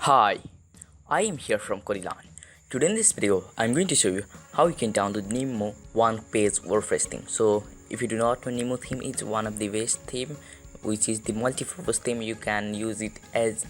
Hi, I am here from KodiLearn. Today in this video, I'm going to show you how you can download Nimmo one-page WordPress theme. So, if you do not know, Nimmo theme is one of the best theme, which is the multi-purpose theme. You can use it as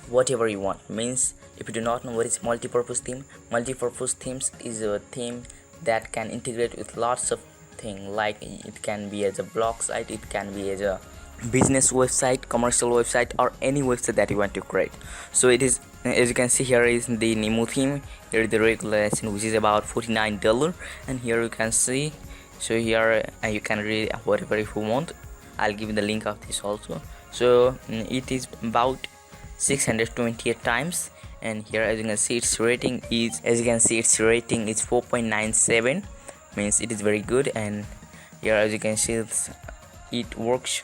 whatever you want. Means, if you do not know what is multi-purpose themes is a theme that can integrate with lots of things. Like it can be as a blog site, it can be as a business website, commercial website, or any website that you want to create. So it is, as you can see, here is the Nimmo theme. Here is the regulation, which is about $49, and here you can see. So here you can read whatever if you want. I'll give you the link of this also. So it is about 628 times, and here as you can see its rating is 4.97, means it is very good. And here as you can see it works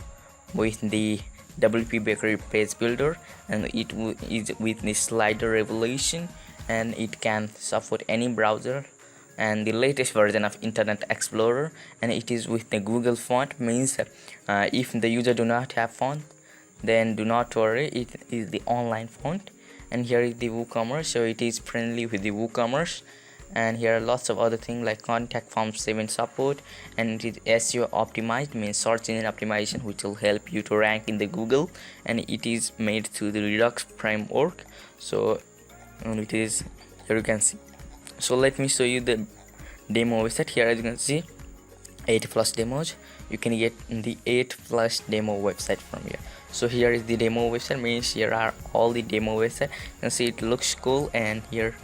with the WP Bakery page builder, and it is with the slider revolution, and it can support any browser and the latest version of Internet Explorer, and it is with the Google font. Means if the user do not have font, then do not worry, it is the online font. And here is the WooCommerce, so it is friendly with the WooCommerce. And here are lots of other things like contact form 7 support, and it is SEO optimized, means search engine optimization, which will help you to rank in the Google, and it is made through the Redux framework. So it is, here you can see. So let me show you the demo website. Here as you can see 8+ demos. You can get the 8+ demo website from here. So here is the demo website, means here are all the demo website. You can see it looks cool, and here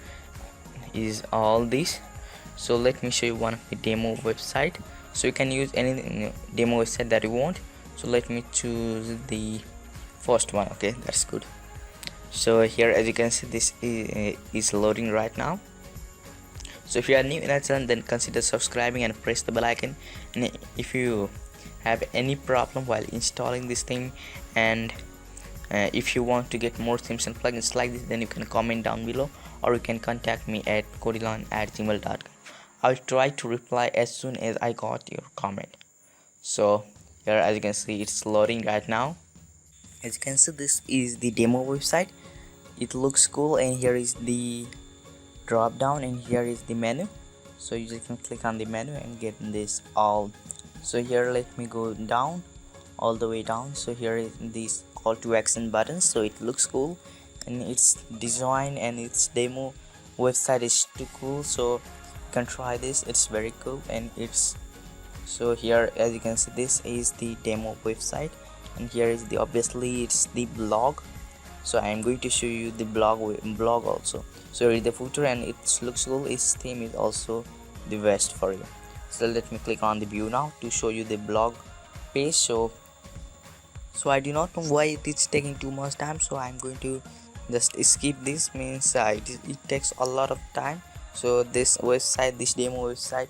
is all this. So let me show you one of the demo website. So you can use any demo website that you want. So let me choose the first one. Okay, that's good. So here as you can see, this is loading right now. So if you are new in our channel, then consider subscribing and press the bell icon. And if you have any problem while installing this theme, and if you want to get more themes and plugins like this, then you can comment down below, or you can contact me at KodiLearn@gmail.com. I'll try to reply as soon as I got your comment. So here as you can see, it's loading right now. As you can see, this is the demo website. It looks cool, and here is the drop down, and here is the menu. So you just can click on the menu and get this all. So here let me go down, all the way down. So here is this call to action button. So it looks cool, and its design and its demo website is too cool. So you can try this, it's very cool. And it's, so here as you can see, this is the demo website, and here is the, obviously it's the blog. So I am going to show you the blog also. So here is the footer, and it looks cool. Its theme is also the best for you. So let me click on the view now to show you the blog page. So I do not know why it is taking too much time, so I'm going to just skip this. Means it takes a lot of time. So this website, this demo website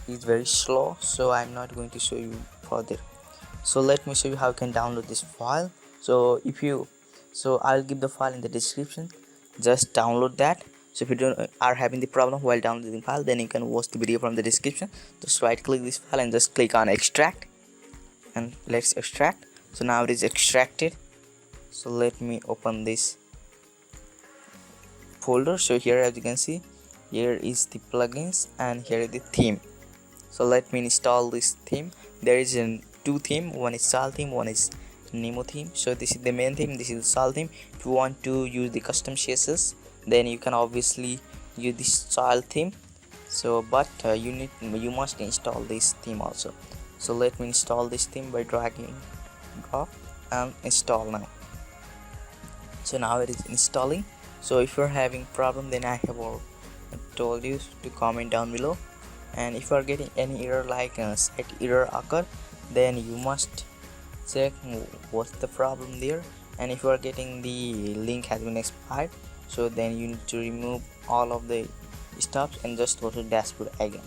is very slow, so I'm not going to show you further. So let me show you how you can download this file. So I'll give the file in the description, just download that. So if you are having the problem while downloading the file, then you can watch the video from the description. Just right click this file and just click on extract, and let's extract. So now it is extracted. So let me open this folder. So here as you can see, here is the plugins, and here is the theme. So let me install this theme. There is two theme, one is style theme, one is Nimmo theme. So this is the main theme, this is the style theme. If you want to use the custom CSS, then you can obviously use this style theme. So but you must install this theme also. So let me install this theme by dragging, drop, and install now. So now it is installing. So if you're having problem, then I have told you to comment down below. And if you are getting any error like site error occur, then you must check what's the problem there. And if you are getting the link has been expired, so then you need to remove all of the stuff and just go to dashboard again.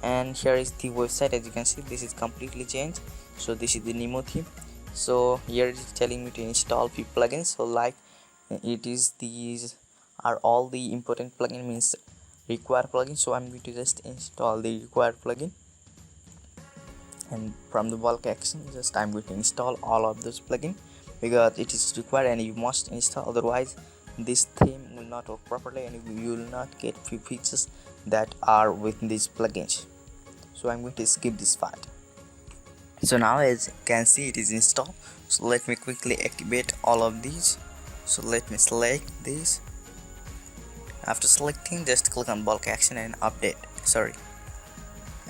And here is the website. As you can see, this is completely changed. So this is the Nimmo theme. So here it is telling me to install few plugins. So like it is, these are all the important plugin, means required plugin. So I'm going to just install the required plugin, and from the bulk action, just I'm going to install all of those plugin, because it is required and you must install, otherwise this theme will not work properly and you will not get few features that are within these plugins. So I'm going to skip this part. So now as you can see, it is installed. So let me quickly activate all of these. So let me select this. After selecting, just click on bulk action and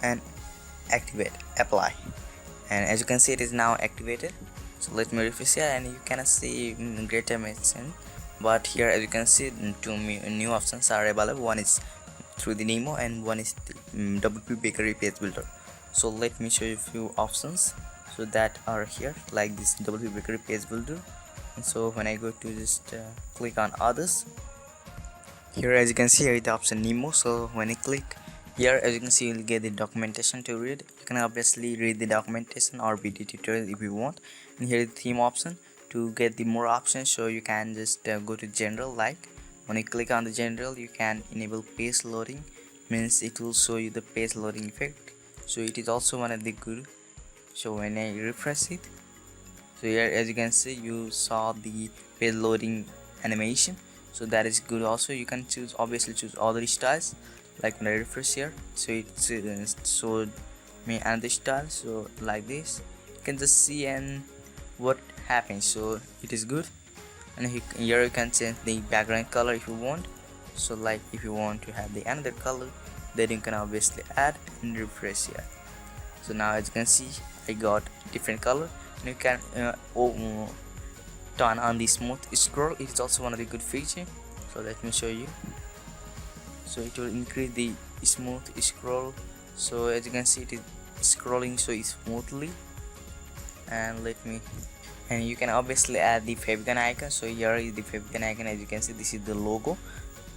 and activate, apply, and as you can see, it is now activated. So let me refresh here and you cannot see greater mention, but here as you can see, two new options are available. One is through the Nimmo and one is the WP Bakery page builder. So let me show you a few options so that are here, like this WP Bakery page builder. And so when I go to just click on others, here as you can see, here is the option Nimmo. So when I click here, as you can see, you will get the documentation to read. You can obviously read the documentation or video tutorial if you want. And here is the theme option to get the more options. So you can just go to general. Like when you click on the general, you can enable page loading, means it will show you the page loading effect. So it is also one of the good. So when I refresh it, so here as you can see, you saw the page loading animation. So that is good. Also you can obviously choose other styles, like when I refresh here, so it showed me another style. So like this, you can just see and what happens. So it is good. And here you can change the background color if you want. So like if you want to have the another color, then you can obviously add and refresh here. So now as you can see, I got different color. And you can turn on the smooth scroll. It's also one of the good feature. So let me show you. So it will increase the smooth scroll. So as you can see, it is scrolling so smoothly. And you can obviously add the favicon icon. So here is the favicon icon. As you can see, this is the logo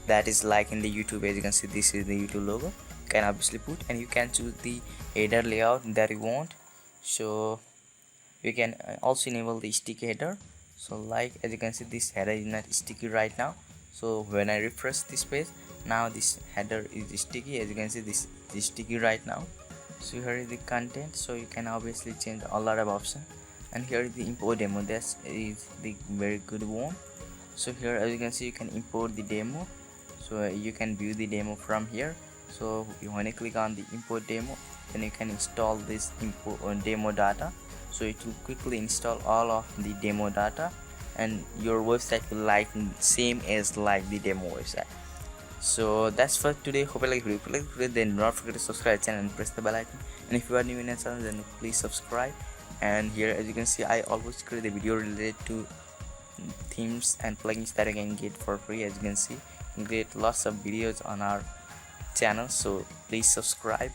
that is like in the YouTube. As you can see, this is the YouTube logo. You can obviously put, and you can choose the header layout that you want. So you can also enable the sticky header. So like as you can see, this header is not sticky right now. So when I refresh this page, now this header is sticky. As you can see, this is sticky right now. So here is the content. So you can obviously change a lot of options. And here is the import demo. That is the very good one. So here as you can see, you can import the demo. So you can view the demo from here. So when you click on the import demo, then you can install this import demo data. So it will quickly install all of the demo data, and your website will like same as like the demo website. So that's for today. Hope you like the video. If you like the video, then do not forget to subscribe channel and press the bell icon. And if you are new in the channel, then please subscribe. And here as you can see, I always create a video related to themes and plugins that you can get for free. As you can see, you can get lots of videos on our channel, so please subscribe.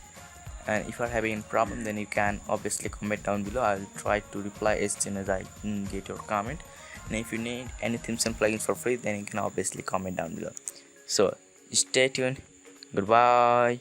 And if you are having any problem, then you can obviously comment down below. I will try to reply as soon as I get your comment. And if you need any themes and plugins for free, then you can obviously comment down below. So stay tuned. Goodbye.